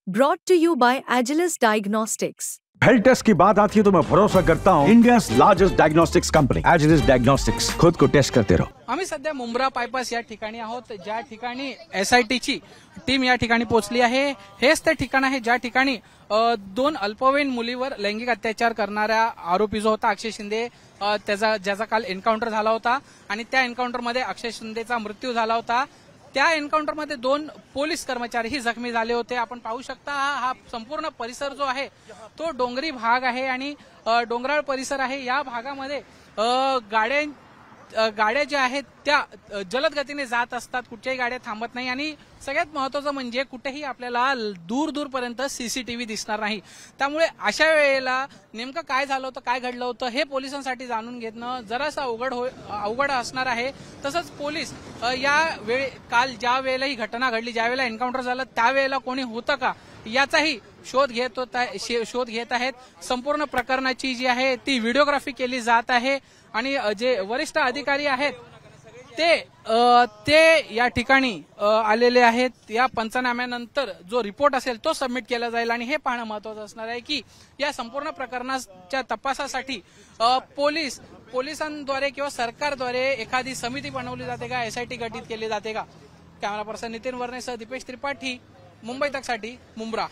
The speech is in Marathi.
Brought to you by Agilus Diagnostics. Health test की बात आती है तो मैं भरोसा करता हूँ India largest diagnostics company Agilus diagnostics. खुद को टेस्ट करते रहो। आम्ही सध्या मुंब्रा बायपास या ठिकाणी आहोत, ज्या ठिकाणी SIT ची टीम या ठिकाणी पोहोचली आहे। हेच ते ठिकाण आहे ज्या ठिकाणी दोन अल्पवयीन मुलीवर लैंगिक अत्याचार करणाऱ्या आरोपी जो होता अक्षय शिंदे, ज्याचा काल एन्काउंटर झाला होता आणि त्या एन्काउंटरमध्ये अक्षय शिंदेचा मृत्यू झाला होता। त्या एन्काउंटरमध्ये 2 पोलीस कर्मचारीही जखमी झाले होते। आपण पाहू शकता हा संपूर्ण परिसर जो आहे तो डोंगरी भाग आहे आणि डोंगराळ परिसर आहे। या भागामध्ये गाड्या ज्या आहेत त्या जलद गतीने जात असतात, कुठच्याही गाड्या थांबत नाही आणि सगळ्यात महत्त्वाचं म्हणजे कुठेही आपल्याला दूर सीसीटीव्ही दिसणार नाही। त्यामुळे अशा वेळेला नेमकं काय झालं होतं, काय घडलं होतं हे पोलिसांसाठी जाणून घेणं जरासं अवघड असणार आहे। तसंच पोलीस या काल ज्या वेळेला ही घटना घडली, ज्या वेळेला एन्काउंटर झालं त्यावेळेला कोणी होतं का याचाही शोध घेत आहेत। संपूर्ण प्रकरणाची जी आहे ती व्हिडिओग्राफी केली जात आहे आणि जे वरिष्ठ अधिकारी आहेत ते या ठिकाणी आलेले आहेत। या पंचनाम्यानंतर जो रिपोर्ट असेल तो सबमिट केला जाईल आणि हे पाहणं महत्त्वाचं असणार आहे की या संपूर्ण प्रकरणाच्या तपासासाठी पोलिसांद्वारे किंवा सरकारद्वारे एखादी समिती बनवली जाते का, SIT गठीत केली जाते का। कॅमेरा पर्सन नितीन वर्णेसह दीपेश त्रिपाठी, मुंबई तकसाठी मुंब्रा।